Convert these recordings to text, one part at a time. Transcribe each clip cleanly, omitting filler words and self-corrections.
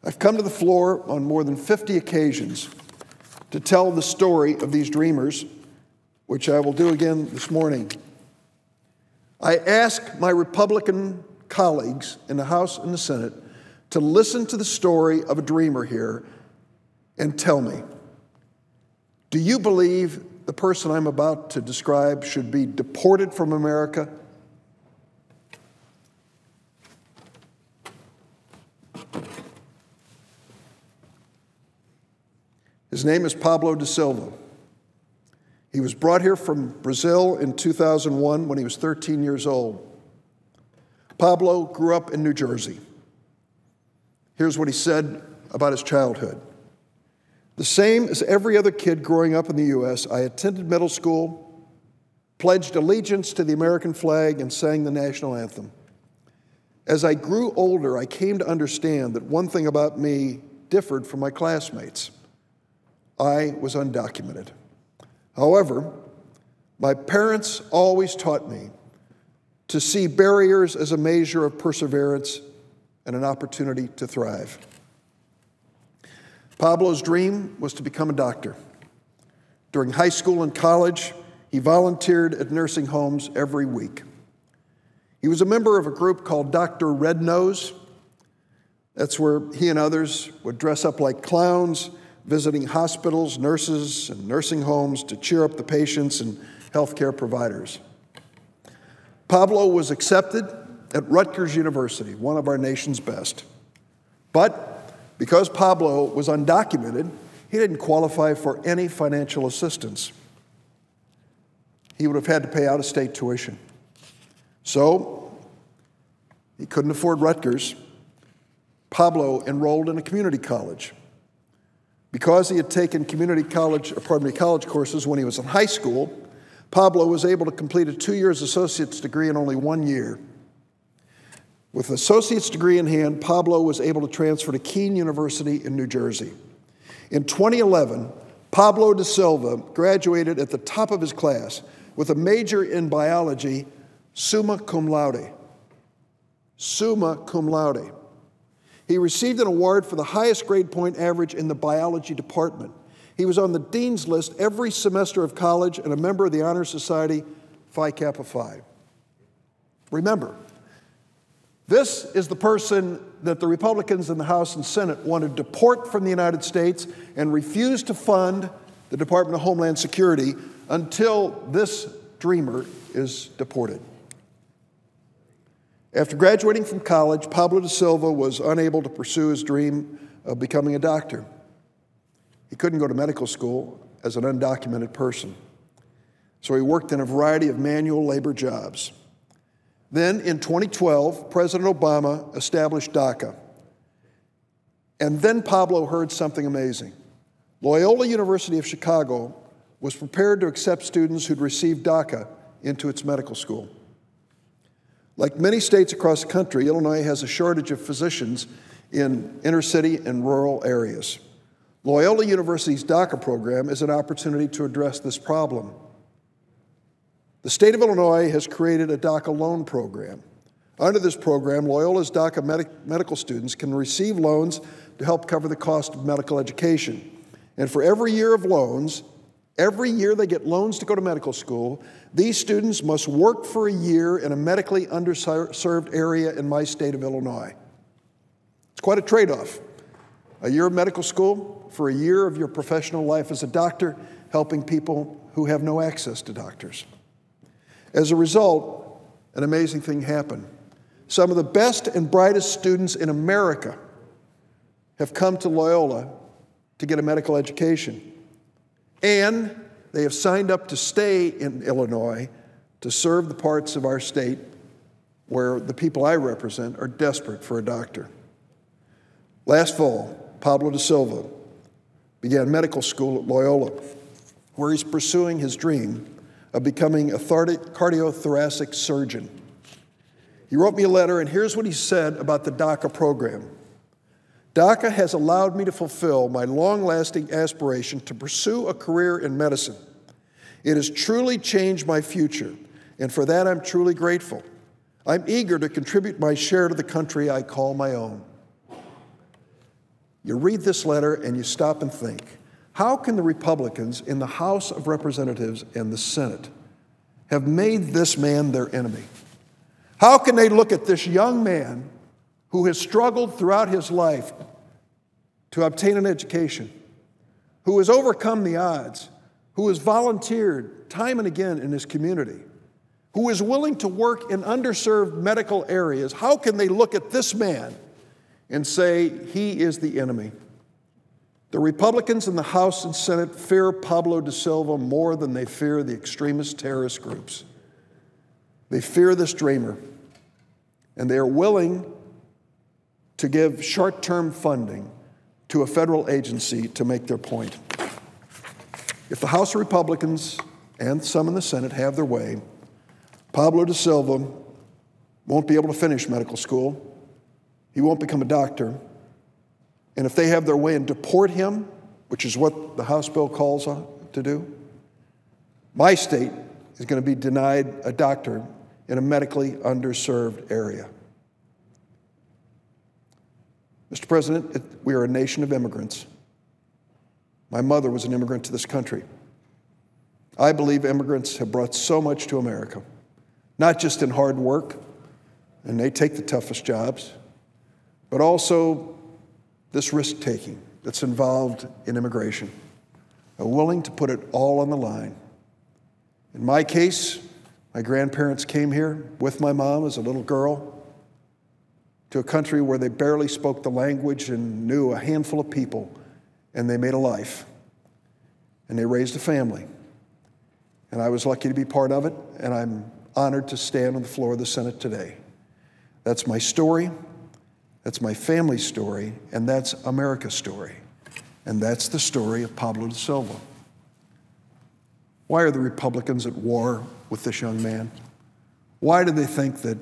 I've come to the floor on more than 50 occasions to tell the story of these dreamers, which I will do again this morning. I ask my Republican colleagues in the House and the Senate to listen to the story of a dreamer here and tell me, do you believe the person I'm about to describe should be deported from America? His name is Pablo da Silva. He was brought here from Brazil in 2001 when he was 13 years old. Pablo grew up in New Jersey. Here's what he said about his childhood. The same as every other kid growing up in the U.S., I attended middle school, pledged allegiance to the American flag, and sang the national anthem. As I grew older, I came to understand that one thing about me differed from my classmates. I was undocumented. However, my parents always taught me to see barriers as a measure of perseverance and an opportunity to thrive. Pablo's dream was to become a doctor. During high school and college, he volunteered at nursing homes every week. He was a member of a group called Dr. Red Nose. That's where he and others would dress up like clowns, visiting hospitals, nurses, and nursing homes to cheer up the patients and healthcare providers. Pablo was accepted at Rutgers University, one of our nation's best. But because Pablo was undocumented, he didn't qualify for any financial assistance. He would have had to pay out-of-state tuition. So he couldn't afford Rutgers. Pablo enrolled in a community college. Because he had taken college courses when he was in high school, Pablo was able to complete a 2-year associate's degree in only 1 year. With an associate's degree in hand, Pablo was able to transfer to Keene University in New Jersey. In 2011, Pablo da Silva graduated at the top of his class with a major in biology, summa cum laude. Summa cum laude. He received an award for the highest grade point average in the biology department. He was on the dean's list every semester of college and a member of the Honor Society Phi Kappa Phi. Remember, this is the person that the Republicans in the House and Senate want to deport from the United States and refuse to fund the Department of Homeland Security until this dreamer is deported. After graduating from college, Pablo da Silva was unable to pursue his dream of becoming a doctor. He couldn't go to medical school as an undocumented person, so he worked in a variety of manual labor jobs. Then, in 2012, President Obama established DACA. And then Pablo heard something amazing. Loyola University of Chicago was prepared to accept students who'd received DACA into its medical school. Like many states across the country, Illinois has a shortage of physicians in inner city and rural areas. Loyola University's DACA program is an opportunity to address this problem. The state of Illinois has created a DACA loan program. Under this program, Loyola's DACA medical students can receive loans to help cover the cost of medical education. And for every year of loans, every year they get loans to go to medical school, these students must work for a year in a medically underserved area in my state of Illinois. It's quite a trade-off. A year of medical school for a year of your professional life as a doctor, helping people who have no access to doctors. As a result, an amazing thing happened. Some of the best and brightest students in America have come to Loyola to get a medical education. And they have signed up to stay in Illinois to serve the parts of our state where the people I represent are desperate for a doctor. Last fall, Pablo da Silva began medical school at Loyola, where he's pursuing his dream of becoming a cardiothoracic surgeon. He wrote me a letter, and here's what he said about the DACA program. DACA has allowed me to fulfill my long-lasting aspiration to pursue a career in medicine. It has truly changed my future, and for that I'm truly grateful. I'm eager to contribute my share to the country I call my own. You read this letter and you stop and think, how can the Republicans in the House of Representatives and the Senate have made this man their enemy? How can they look at this young man who has struggled throughout his life to obtain an education, who has overcome the odds, who has volunteered time and again in his community, who is willing to work in underserved medical areas? How can they look at this man and say he is the enemy? The Republicans in the House and Senate fear Pablo da Silva more than they fear the extremist terrorist groups. They fear this dreamer, and they are willing to give short-term funding to a federal agency to make their point. If the House Republicans and some in the Senate have their way, Pablo da Silva won't be able to finish medical school. He won't become a doctor. And if they have their way and deport him, which is what the House bill calls to do, my state is going to be denied a doctor in a medically underserved area. Mr. President, we are a nation of immigrants. My mother was an immigrant to this country. I believe immigrants have brought so much to America, not just in hard work, and they take the toughest jobs, but also this risk-taking that's involved in immigration, are willing to put it all on the line. In my case, my grandparents came here with my mom as a little girl to a country where they barely spoke the language and knew a handful of people, and they made a life, and they raised a family. And I was lucky to be part of it, and I'm honored to stand on the floor of the Senate today. That's my story, that's my family's story, and that's America's story. And that's the story of Pablo da Silva. Why are the Republicans at war with this young man? Why do they think that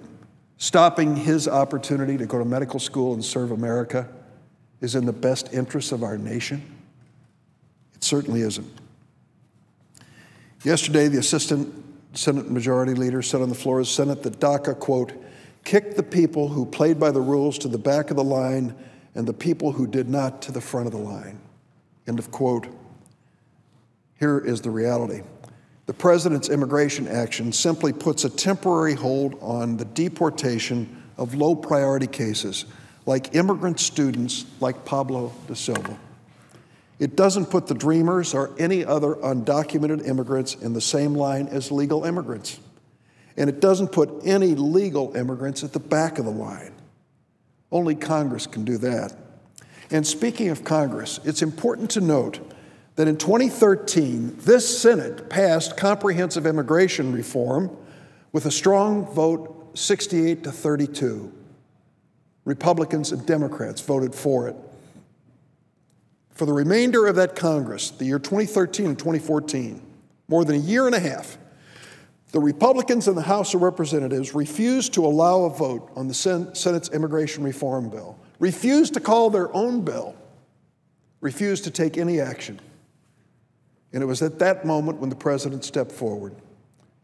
stopping his opportunity to go to medical school and serve America is in the best interest of our nation? It certainly isn't. Yesterday, the Assistant Senate Majority Leader said on the floor of the Senate that DACA, quote, kicked the people who played by the rules to the back of the line and the people who did not to the front of the line, end of quote. Here is the reality. The president's immigration action simply puts a temporary hold on the deportation of low-priority cases, like immigrant students like Pablo da Silva. It doesn't put the dreamers or any other undocumented immigrants in the same line as legal immigrants. And it doesn't put any legal immigrants at the back of the line. Only Congress can do that. And speaking of Congress, it's important to note that in 2013, this Senate passed comprehensive immigration reform with a strong vote, 68 to 32. Republicans and Democrats voted for it. For the remainder of that Congress, the year 2013 and 2014, more than a year and a half, the Republicans in the House of Representatives refused to allow a vote on the Senate's immigration reform bill, refused to call their own bill, refused to take any action. And it was at that moment when the president stepped forward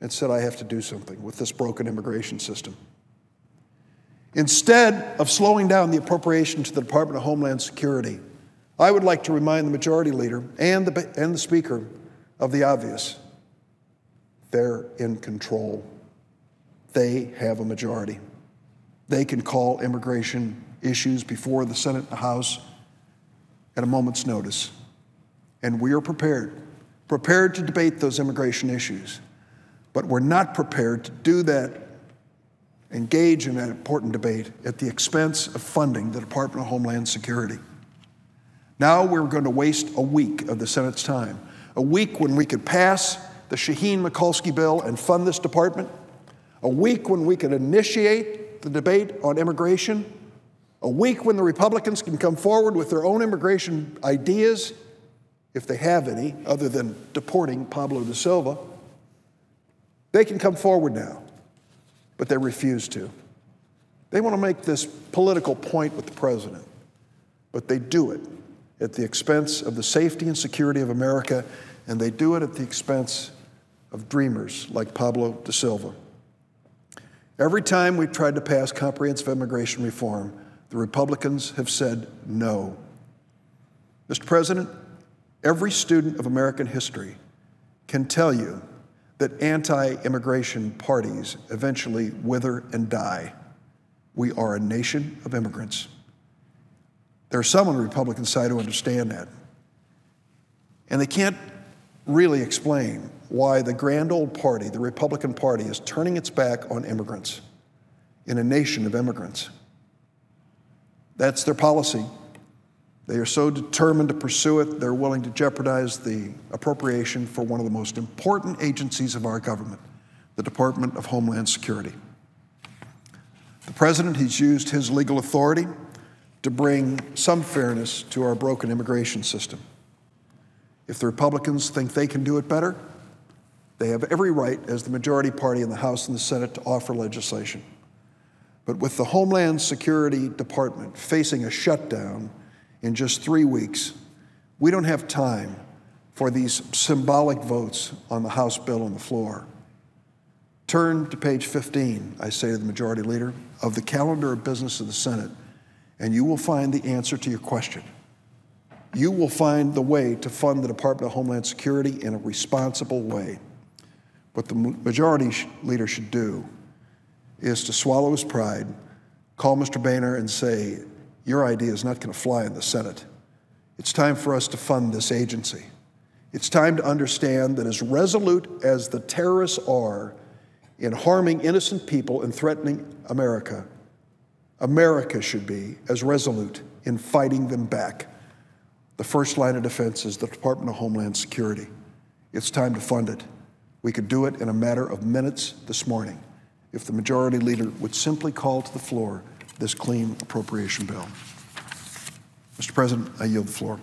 and said, I have to do something with this broken immigration system. Instead of slowing down the appropriation to the Department of Homeland Security, I would like to remind the Majority Leader and the Speaker of the obvious. They're in control. They have a majority. They can call immigration issues before the Senate and the House at a moment's notice. And we are prepared to debate those immigration issues. But we're not prepared to do that, engage in that important debate at the expense of funding the Department of Homeland Security. Now we're going to waste a week of the Senate's time, a week when we could pass the Shaheen-Mikulski bill and fund this department, a week when we could initiate the debate on immigration, a week when the Republicans can come forward with their own immigration ideas, if they have any, other than deporting Pablo da Silva. They can come forward now, but they refuse to. They want to make this political point with the president, but they do it at the expense of the safety and security of America, and they do it at the expense of dreamers like Pablo da Silva. Every time we've tried to pass comprehensive immigration reform, the Republicans have said no. Mr. President, every student of American history can tell you that anti-immigration parties eventually wither and die. We are a nation of immigrants. There are some on the Republican side who understand that. And they can't really explain why the grand old party, the Republican Party, is turning its back on immigrants in a nation of immigrants. That's their policy. They are so determined to pursue it, they're willing to jeopardize the appropriation for one of the most important agencies of our government, the Department of Homeland Security. The President has used his legal authority to bring some fairness to our broken immigration system. If the Republicans think they can do it better, they have every right as the majority party in the House and the Senate to offer legislation. But with the Homeland Security Department facing a shutdown in just 3 weeks, we don't have time for these symbolic votes on the House bill on the floor. Turn to page 15, I say to the Majority Leader, of the calendar of business of the Senate, and you will find the answer to your question. You will find the way to fund the Department of Homeland Security in a responsible way. What the Majority Leader should do is to swallow his pride, call Mr. Boehner and say, your idea is not going to fly in the Senate. It's time for us to fund this agency. It's time to understand that as resolute as the terrorists are in harming innocent people and threatening America, America should be as resolute in fighting them back. The first line of defense is the Department of Homeland Security. It's time to fund it. We could do it in a matter of minutes this morning if the Majority Leader would simply call to the floor this clean appropriation bill. Mr. President, I yield the floor.